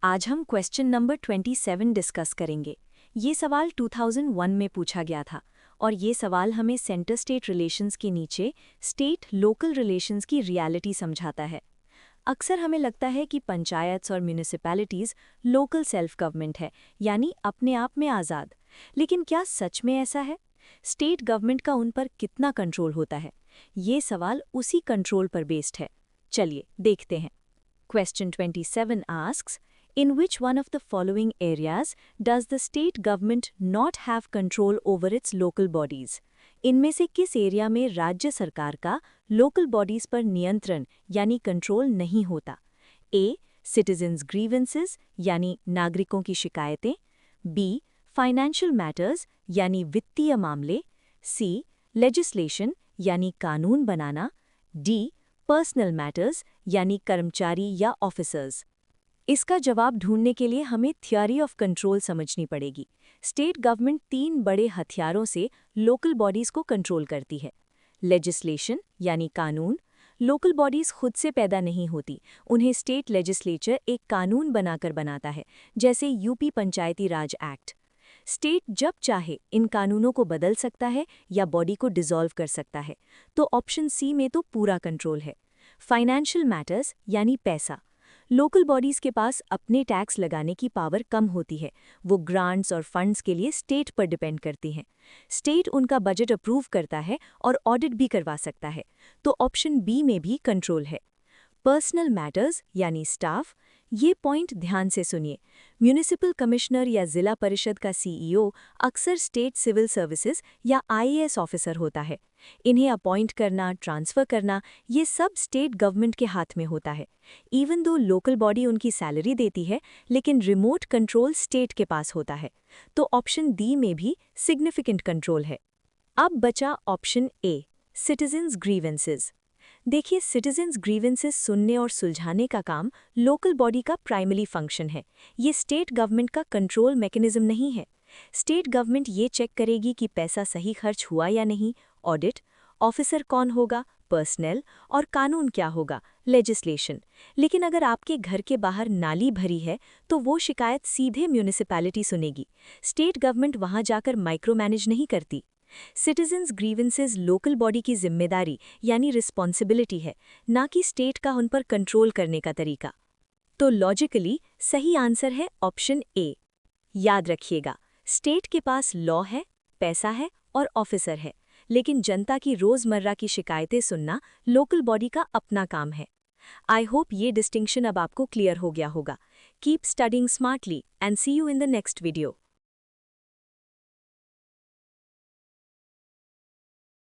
आज हम question number 27 discuss करेंगे। ये सवाल 2001 में पूछा गया था और ये सवाल हमें सेंटर स्टेट रिलेशंस के नीचे स्टेट लोकल रिलेशंस की रियलिटी समझाता है। अक्सर हमें लगता है कि पंचायत और म्यूनिसिपैलिटीज़ लोकल सेल्फ गवर्नमेंट है, यानी अपने आप में आज़ाद। लेकिन क्या सच में ऐसा है? स्टेट गवर्नमेंट का उन पर कितना कंट्रोल होता है? ये सवाल उसी कंट्रोल पर बेस्ड है। चलिए देखते हैं। Question 27 asks, in which one of the following areas does the state government not have control over its local bodies? इनमें से किस एरिया में राज्य सरकार का लोकल बॉडीज पर नियंत्रण यानी कंट्रोल नहीं होता? A. Citizens grievances यानी नागरिकों की शिकायतें, B. Financial matters यानी वित्तीय मामले, C. Legislation यानी कानून बनाना, D. पर्सनल मैटर्स यानी कर्मचारी या ऑफिसर्स। इसका जवाब ढूंढने के लिए हमें थ्योरी ऑफ कंट्रोल समझनी पड़ेगी। स्टेट गवर्नमेंट 3 बड़े हथियारों से लोकल बॉडीज को कंट्रोल करती है। लेजिस्लेशन यानी कानून। लोकल बॉडीज खुद से पैदा नहीं होती, उन्हें स्टेट लेजिस्लेचर एक कानून बनाकर बनाता है, जैसे यूपी पंचायती राज एक्ट। स्टेट जब चाहे इन कानूनों को बदल सकता है या बॉडी को डिसॉल्व कर सकता है। तो ऑप्शन सी में तो पूरा कंट्रोल है। फाइनेंशियल मैटर्स यानी पैसा। लोकल बॉडीज के पास अपने टैक्स लगाने की पावर कम होती है, वो ग्रांट्स और फंड्स के लिए स्टेट पर डिपेंड करती हैं। स्टेट उनका बजट अप्रूव करता है और ऑडिट भी करवा सकता है, तो ऑप्शन बी में भी कंट्रोल है। पर्सनल मैटर्स यानी स्टाफ, ये पॉइंट ध्यान से सुनिए। म्यूनिसिपल कमिश्नर या जिला परिषद का सीईओ अक्सर स्टेट सिविल सर्विसेज या आईएएस ऑफिसर होता है। इन्हें अपॉइंट करना, ट्रांसफर करना, ये सब स्टेट गवर्नमेंट के हाथ में होता है। इवन दो लोकल बॉडी उनकी सैलरी देती है, लेकिन रिमोट कंट्रोल स्टेट के पास होता है। तो ऑप्शन डी में भी सिग्निफिकेंट कंट्रोल है। अब बचा ऑप्शन ए, सिटीजन्स ग्रीवेंसेस। देखिए, सिटीजन्स ग्रीवेंसेस सुनने और सुलझाने का काम लोकल बॉडी का प्राइमरी फंक्शन है। ये स्टेट गवर्नमेंट का कंट्रोल मैकेनिज्म नहीं है। स्टेट गवर्नमेंट ये चेक करेगी कि पैसा सही खर्च हुआ या नहीं, ऑडिट, ऑफिसर कौन होगा, पर्सनल, और कानून क्या होगा, लेजिस्लेशन। लेकिन अगर आपके घर के बाहर नाली भरी है तो वो शिकायत सीधे म्यूनिसिपैलिटी सुनेगी। स्टेट गवर्नमेंट वहां जाकर माइक्रो मैनेज नहीं करती। सिटीजन्स ग्रीवेंसेस लोकल बॉडी की जिम्मेदारी यानी रिस्पॉन्सिबिलिटी है, ना कि स्टेट का उन पर कंट्रोल करने का तरीका। तो लॉजिकली सही आंसर है ऑप्शन ए। याद रखिएगा, स्टेट के पास लॉ है, पैसा है और ऑफिसर है, लेकिन जनता की रोजमर्रा की शिकायतें सुनना लोकल बॉडी का अपना काम है। आई होप ये डिस्टिंक्शन अब आपको क्लियर हो गया होगा। Keep studying smartly and see you in the next video.